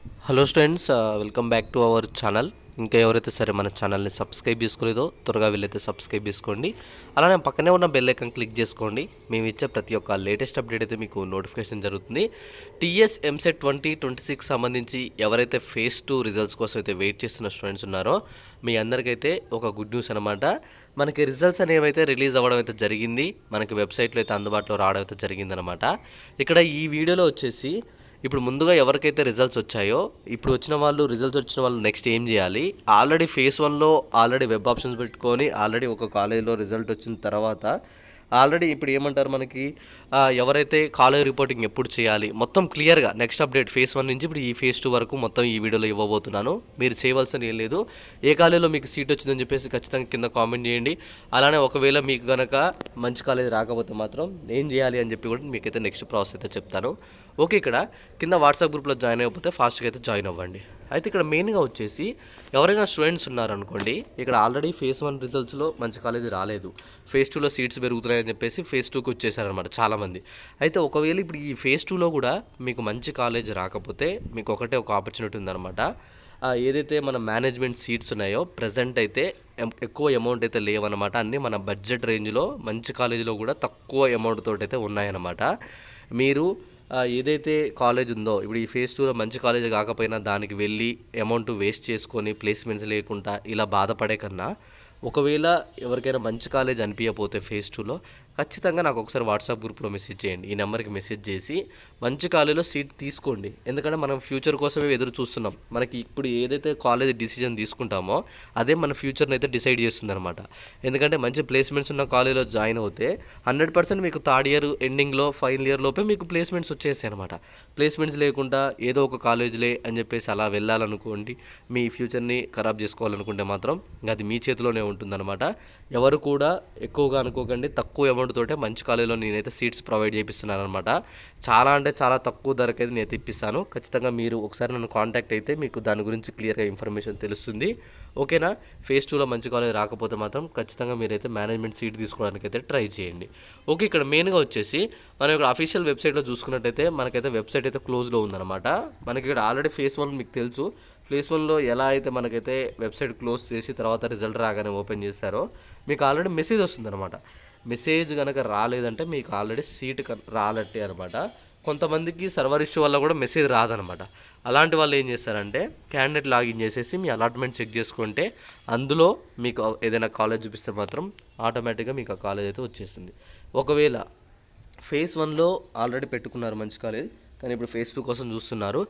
Hello students, welcome back to our channel. ఇంకా ఎవరైతే సరే మన ఛానల్ని సబ్స్క్రైబ్ చేసుకోలేదో త్వరగా వెళ్ళైతే సబ్స్క్రైబ్ చేసుకోండి. అలానే పక్కనే ఉన్న బెల్ ఐకాన్ క్లిక్ చేసుకోండి. మేము ఇచ్చే ప్రతి ఒక్క లేటెస్ట్ అప్డేట్ అయితే మీకు నోటిఫికేషన్ జరుగుతుంది. టీఎస్ ఎంసెట్ 2026 సంబంధించి ఎవరైతే ఫేజ్ 2 రిజల్ట్స్ కోసం అయితే వెయిట్ చేస్తున్న స్టూడెంట్స్ ఉన్నారో మీ అందరికైతే ఒక గుడ్ న్యూస్ అనమాట. మనకి రిజల్ట్స్ అనేవి అయితే రిలీజ్ అవ్వడం అయితే జరిగింది. మనకి వెబ్సైట్లో అయితే అందుబాటులో రావడం అయితే జరిగిందనమాట. ఇక్కడ ఈ వీడియోలో వచ్చేసి ఇప్పుడు ముందుగా ఎవరికైతే రిజల్ట్స్ వచ్చాయో ఇప్పుడు రిజల్ట్స్ వచ్చిన వాళ్ళు నెక్స్ట్ ఏం చేయాలి, ఆల్రెడీ ఫేజ్ 1లో ఆల్రెడీ వెబ్ ఆప్షన్స్ పెట్టుకొని ఆల్రెడీ ఒక కాలేజీలో రిజల్ట్ వచ్చిన తర్వాత ఆల్రెడీ ఇప్పుడు ఏమంటారు మనకి ఎవరైతే కాలేజ్ రిపోర్టింగ్ ఎప్పుడు చేయాలి మొత్తం క్లియర్గా నెక్స్ట్ అప్డేట్ ఫేజ్ 1 నుంచి ఇప్పుడు ఈ ఫేజ్ 2 వరకు మొత్తం ఈ వీడియోలో ఇవ్వబోతున్నాను. మీరు చేయవలసిన ఏం లేదు, ఏ కాలేజీలో మీకు సీట్ వచ్చిందని చెప్పేసి ఖచ్చితంగా కింద కామెంట్ చేయండి. అలానే ఒకవేళ మీకు కనుక మంచి కాలేజ్ రాకపోతే మాత్రం ఏం చేయాలి అని చెప్పి కూడా మీకైతే నెక్స్ట్ ప్రాసెస్ అయితే చెప్తాను. ఓకే, ఇక్కడ కింద వాట్సాప్ గ్రూప్లో జాయిన్ అయిపోతే ఫాస్ట్గా అయితే జాయిన్ అవ్వండి. అయితే ఇక్కడ మెయిన్గా వచ్చేసి ఎవరైనా స్టూడెంట్స్ ఉన్నారనుకోండి, ఇక్కడ ఆల్రెడీ ఫేజ్ 1 రిజల్ట్స్లో మంచి కాలేజ్ రాలేదు, ఫేజ్ 2లో సీట్స్ పెరుగుతున్నాయని చెప్పేసి ఫేజ్ 2కి వచ్చేసారనమాట చాలామంది. అయితే ఒకవేళ ఇప్పుడు ఈ ఫేజ్ 2లో కూడా మీకు మంచి కాలేజ్ రాకపోతే మీకు ఒకటే ఒక ఆపర్చునిటీ ఉందన్నమాట. ఏదైతే మన మేనేజ్మెంట్ సీట్స్ ఉన్నాయో ప్రజెంట్ అయితే ఎక్కువ అమౌంట్ అయితే లేవన్నమాట. అన్నీ మన బడ్జెట్ రేంజ్లో మంచి కాలేజీలో కూడా తక్కువ అమౌంట్ తోటి అయితే ఉన్నాయన్నమాట. మీరు ఏదైతే కాలేజ్ ఉందో ఇప్పుడు ఈ ఫేజ్ 2లో మంచి కాలేజ్ కాకపోయినా దానికి వెళ్ళి అమౌంట్ వేస్ట్ చేసుకొని ప్లేస్మెంట్స్ లేకుండా ఇలా బాధపడే కన్నా ఒకవేళ ఎవరికైనా మంచి కాలేజ్ అనిపించకపోతే ఫేజ్ 2లో ఖచ్చితంగా నాకు ఒకసారి వాట్సాప్ గ్రూప్లో మెసేజ్ చేయండి. ఈ నెంబర్కి మెసేజ్ చేసి మంచి కాలేజీలో సీట్ తీసుకోండి. ఎందుకంటే మనం ఫ్యూచర్ కోసమే ఎదురు చూస్తున్నాం. మనకి ఇప్పుడు ఏదైతే కాలేజ్ డిసిజన్ తీసుకుంటామో అదే మన ఫ్యూచర్ని అయితే డిసైడ్ చేస్తుంది అనమాట. ఎందుకంటే మంచి ప్లేస్మెంట్స్ ఉన్న కాలేజీలో జాయిన్ అవుతే 100% మీకు థర్డ్ ఇయర్ ఎండింగ్లో ఫైనల్ ఇయర్ లోపే మీకు ప్లేస్మెంట్స్ వచ్చేస్తాయి అనమాట. ప్లేస్మెంట్స్ లేకుండా ఏదో ఒక కాలేజీలే అని చెప్పేసి అలా వెళ్ళాలనుకోండి, మీ ఫ్యూచర్ని ఖరాబ్ చేసుకోవాలనుకుంటే మాత్రం అది మీ చేతిలోనే ఉంటుందన్నమాట. ఎవరు కూడా ఎక్కువగా అనుకోకండి, తక్కువ అమౌంట్ తోటే మంచి కాలేజీలో నేనైతే సీట్స్ ప్రొవైడ్ చేపిస్తున్నాను అనమాట. చాలా అంటే చాలా తక్కువ ధరకైతే నేను ఇప్పిస్తాను. ఖచ్చితంగా మీరు ఒకసారి నన్ను కాంటాక్ట్ అయితే మీకు దాని గురించి క్లియర్గా ఇన్ఫర్మేషన్ తెలుస్తుంది. ఓకేనా? ఫేజ్ 2లో మంచి కాలేజ్ రాకపోతే మాత్రం ఖచ్చితంగా మీరైతే మేనేజ్మెంట్ సీట్ తీసుకోవడానికి అయితే ట్రై చేయండి. ఓకే, ఇక్కడ మెయిన్గా వచ్చేసి మనం ఇక్కడ అఫీషియల్ వెబ్సైట్లో చూసుకున్నట్టయితే మనకైతే వెబ్సైట్ అయితే క్లోజ్లో ఉందన్నమాట. మనకి ఇక్కడ ఆల్రెడీ ఫేజ్ 1 మీకు తెలుసు, ఫేజ్ 1లో ఎలా అయితే మనకైతే వెబ్సైట్ క్లోజ్ చేసి తర్వాత రిజల్ట్ రాగానే ఓపెన్ చేస్తారో మీకు ఆల్రెడీ మెసేజ్ వస్తుందన్నమాట. మెసేజ్ కనుక రాలేదంటే మీకు ఆల్రెడీ సీట్ రాలట్టే అనమాట. కొంతమందికి సర్వర్ ఇష్యూ వల్ల కూడా మెసేజ్ రాదనమాట. అలాంటి వాళ్ళు ఏం చేస్తారంటే క్యాండిడేట్ లాగిన్ చేసేసి మీ అలాట్మెంట్ చెక్ చేసుకుంటే అందులో మీకు ఏదైనా కాలేజ్ చూపిస్తే మాత్రం ఆటోమేటిక్గా మీకు ఆ కాలేజ్ అయితే వచ్చేస్తుంది. ఒకవేళ ఫేజ్ 1లో ఆల్రెడీ పెట్టుకున్నారు మంచి కాలేజ్, కానీ ఇప్పుడు ఫేజ్ 2 కోసం చూస్తున్నారు.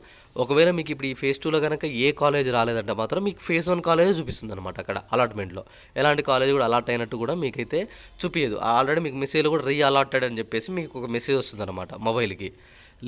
ఒకవేళ మీకు ఇప్పుడు ఈ ఫేజ్ 2లో కనుక ఏ కాలేజ్ రాలేదంటే మాత్రం మీకు ఫేజ్ 1 కాలేజ్ చూపిస్తుంది అనమాట. అక్కడ అలాట్మెంట్లో ఎలాంటి కాలేజ్ కూడా అలాట్ అయినట్టు కూడా మీకైతే చూపించదు. ఆల్రెడీ మీకు మెసేజ్లో కూడా అలాటెడ్ అని చెప్పేసి మీకు ఒక మెసేజ్ వస్తుంది అనమాట మొబైల్కి.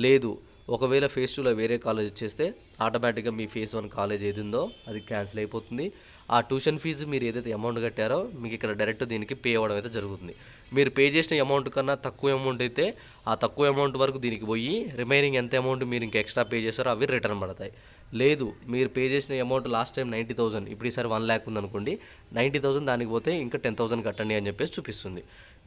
లేదు, ఒకవేళ ఫేజ్ 2లో వేరే కాలేజ్ వచ్చేస్తే ఆటోమేటిక్గా మీ ఫేజ్ 1 కాలేజ్ ఏది ఉందో అది క్యాన్సిల్ అయిపోతుంది. ఆ ట్యూషన్ ఫీజు మీరు ఏదైతే అమౌంట్ కట్టారో మీకు ఇక్కడ డైరెక్ట్ దీనికి పే అవ్వడం అయితే జరుగుతుంది. మీరు పే చేసిన అమౌంట్ కన్నా తక్కువ అమౌంట్ అయితే ఆ తక్కువ అమౌంట్ వరకు దీనికి పోయి రిమైనింగ్ ఎంత అమౌంట్ మీరు ఇంకా ఎక్స్ట్రా పే చేస్తారో అవి రిటర్న్ పడతాయి. లేదు, మీరు పే చేసిన అమౌంట్ లాస్ట్ టైం 90,000, ఇప్పుడు ఈసారి 1 lakh ఉందనుకోండి, 90,000 దానికి పోతే ఇంకా 10,000 కట్టండి అని చెప్పేసి చూపిస్తుంది.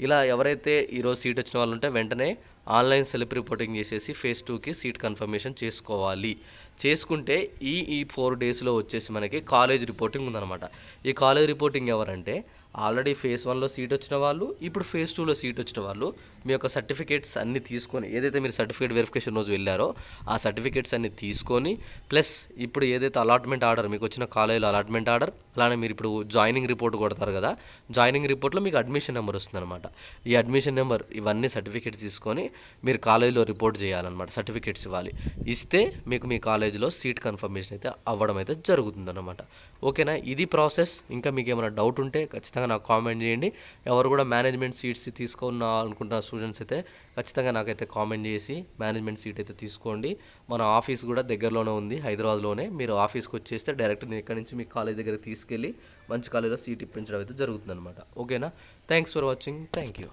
ఇలా ఎవరైతే ఈరోజు సీట్ వచ్చిన వాళ్ళు ఉంటే వెంటనే ఆన్లైన్ సెల్ఫ్ రిపోర్టింగ్ చేసేసి ఫేజ్ 2కి సీట్ కన్ఫర్మేషన్ చేసుకోవాలి. చేసుకుంటే ఈ 4 daysలో వచ్చేసి మనకి కాలేజ్ రిపోర్టింగ్ ఉందన్నమాట. ఈ కాలేజ్ రిపోర్టింగ్ ఎవరంటే ఆల్రెడీ ఫేజ్ 1లో సీట్ వచ్చిన వాళ్ళు, ఇప్పుడు ఫేజ్ 2లో సీట్ వచ్చిన వాళ్ళు మీ యొక్క సర్టిఫికేట్స్ అన్నీ తీసుకొని, ఏదైతే మీరు సర్టిఫికేట్ వెరిఫికేషన్ రోజు వెళ్ళారో ఆ సర్టిఫికేట్స్ అన్నీ తీసుకొని ప్లస్ ఇప్పుడు ఏదైతే అలాట్మెంట్ ఆర్డర్ మీకు వచ్చిన కాలేజీలో అలాట్మెంట్ ఆర్డర్, అలానే మీరు ఇప్పుడు జాయినింగ్ రిపోర్ట్ కొడతారు కదా, జాయినింగ్ రిపోర్ట్లో మీకు అడ్మిషన్ నెంబర్ వస్తుందన్నమాట. ఈ అడ్మిషన్ నెంబర్ ఇవన్నీ సర్టిఫికేట్స్ తీసుకొని మీరు కాలేజీలో రిపోర్ట్ చేయాలన్నమాట. సర్టిఫికేట్స్ ఇవ్వాలి. ఇస్తే మీకు మీ కాలేజీలో సీట్ కన్ఫర్మేషన్ అయితే అవ్వడం అయితే జరుగుతుందన్నమాట. ఓకేనా? ఇది ప్రాసెస్. ఇంకా మీకు ఏమైనా డౌట్ ఉంటే ఖచ్చితంగా నాకు కామెంట్ చేయండి. ఎవరు కూడా మేనేజ్మెంట్ సీట్స్ అనుకుంటున్న స్టూడెంట్స్ అయితే ఖచ్చితంగా నాకైతే కామెంట్ చేసి మేనేజ్మెంట్ సీట్ అయితే తీసుకోండి. మన ఆఫీస్ కూడా దగ్గరలోనే ఉంది, హైదరాబాద్లోనే. మీరు ఆఫీస్కి వచ్చేస్తే డైరెక్ట్ నేను ఇక్కడ నుంచి మీ కాలేజ్ దగ్గర తీసుకెళ్ళి మంచి కాలేజ్లో సీట్ ఇప్పించడం అయితే జరుగుతుందన్నమాట. ఓకేనా? Thanks for watching. Thank you.